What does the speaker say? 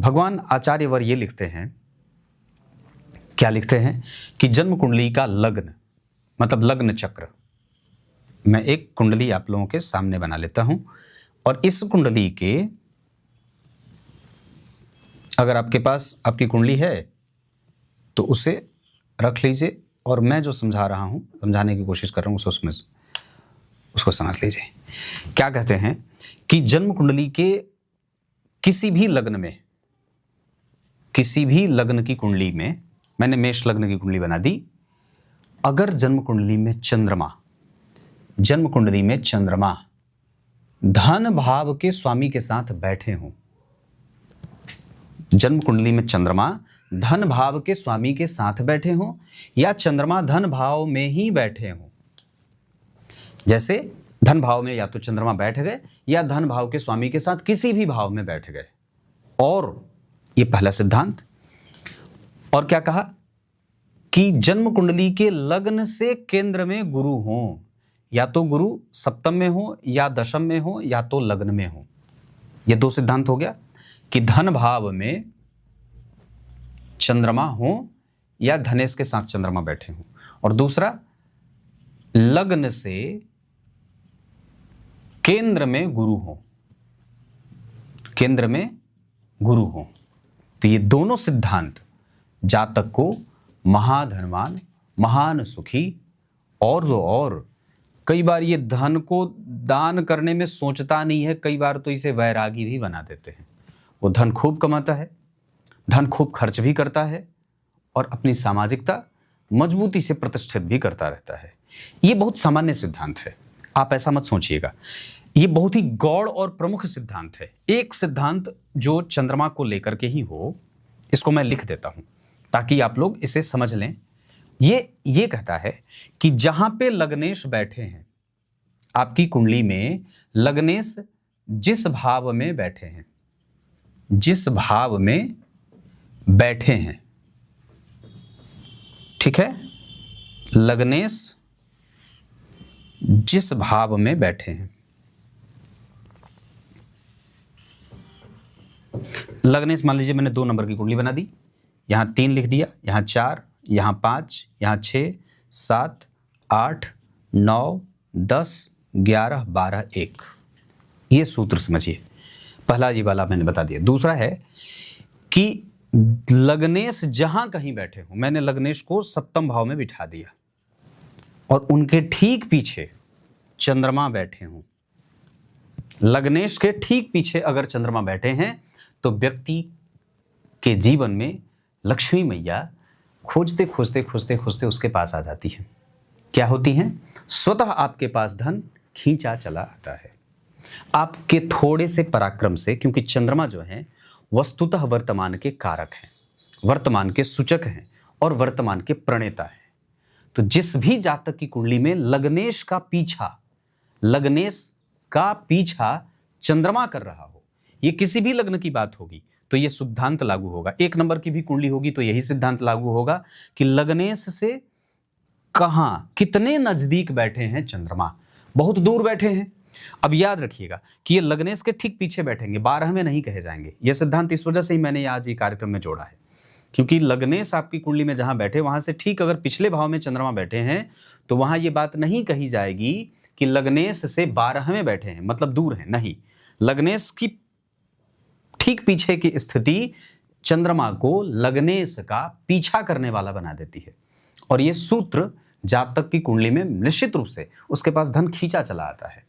भगवान आचार्यवर ये लिखते हैं, क्या लिखते हैं कि जन्म कुंडली का लग्न मतलब लग्न चक्र, मैं एक कुंडली आप लोगों के सामने बना लेता हूं और इस कुंडली के, अगर आपके पास आपकी कुंडली है तो उसे रख लीजिए और मैं जो समझा रहा हूं, समझाने की कोशिश कर रहा हूं उसको समझ लीजिए। क्या कहते हैं कि जन्म कुंडली के किसी भी लग्न की कुंडली में, मैंने मेष लग्न की कुंडली बना दी, अगर जन्म कुंडली में चंद्रमा धन भाव के स्वामी के साथ बैठे हों, जन्म कुंडली में चंद्रमा धन भाव के स्वामी के साथ बैठे हों या चंद्रमा धन भाव में ही बैठे हों, जैसे धन भाव में या तो चंद्रमा बैठ गए या धन भाव के स्वामी के साथ किसी भी भाव में बैठ गए, और ये पहला सिद्धांत। और क्या कहा कि जन्म कुंडली के लग्न से केंद्र में गुरु हों, या तो गुरु सप्तम में हो या दशम में हो या तो लग्न में हो। ये दो सिद्धांत हो गया कि धन भाव में चंद्रमा हो या धनेश के साथ चंद्रमा बैठे हो, और दूसरा लग्न से केंद्र में गुरु हो। तो ये दोनों सिद्धांत जातक को महाधनवान, महान सुखी और कई बार ये धन को दान करने में सोचता नहीं है, कई बार तो इसे वैरागी भी बना देते हैं। वो धन खूब कमाता है, धन खूब खर्च भी करता है और अपनी सामाजिकता मजबूती से प्रतिष्ठित भी करता रहता है। ये बहुत सामान्य सिद्धांत है, आप ऐसा मत सोचिएगा। ये बहुत ही गौड़ और प्रमुख सिद्धांत है। एक सिद्धांत जो चंद्रमा को लेकर के ही हो, इसको मैं लिख देता हूं ताकि आप लोग इसे समझ लें। ये कहता है कि जहां पे लग्नेश बैठे हैं, आपकी कुंडली में लग्नेश जिस भाव में बैठे हैं, ठीक है, लग्नेश जिस भाव में बैठे हैं, लग्नेश मान लीजिए मैंने 2 नंबर की कुंडली बना दी, यहां 3 लिख दिया, यहां 4, यहां 5, यहां 6, 7, 8, 9, 10, 11, 12, 1। ये सूत्र समझिए। पहला जी वाला मैंने बता दिया। दूसरा है कि लग्नेश जहां कहीं बैठे हो, मैंने लग्नेश को सप्तम भाव में बिठा दिया और उनके ठीक पीछे चंद्रमा बैठे हों। लग्नेश के ठीक पीछे अगर चंद्रमा बैठे हैं तो व्यक्ति के जीवन में लक्ष्मी मैया खोजते उसके पास आ जाती है। क्या होती हैं? स्वतः आपके पास धन खींचा चला आता है, आपके थोड़े से पराक्रम से, क्योंकि चंद्रमा जो है वस्तुतः वर्तमान के कारक हैं, वर्तमान के सूचक हैं और वर्तमान के प्रणेता हैं। तो जिस भी जातक की कुंडली में लग्नेश का पीछा चंद्रमा कर रहा हो, ये किसी भी लग्न की बात होगी तो ये सिद्धांत लागू होगा। 1 नंबर की भी कुंडली होगी तो यही सिद्धांत लागू होगा कि लग्नेश से कहां, कितने नजदीक बैठे हैं चंद्रमा, बहुत दूर बैठे हैं। अब याद रखिएगा कि ये लग्नेश के ठीक पीछे बैठेंगे, 12 में नहीं कहे जाएंगे। ये सिद्धांत इस वजह से ही मैंने आज ये कार्यक्रम में जोड़ा है, क्योंकि लग्नेश आपकी कुंडली में जहां बैठे वहां से ठीक अगर पिछले भाव में चंद्रमा बैठे हैं तो वहां ये बात नहीं कही जाएगी कि लग्नेश से 12 में बैठे हैं मतलब दूर हैं, नहीं। लग्नेश की ठीक पीछे की स्थिति चंद्रमा को लग्नेश का पीछा करने वाला बना देती है, और यह सूत्र जातक की कुंडली में निश्चित रूप से उसके पास धन खींचा चला आता है।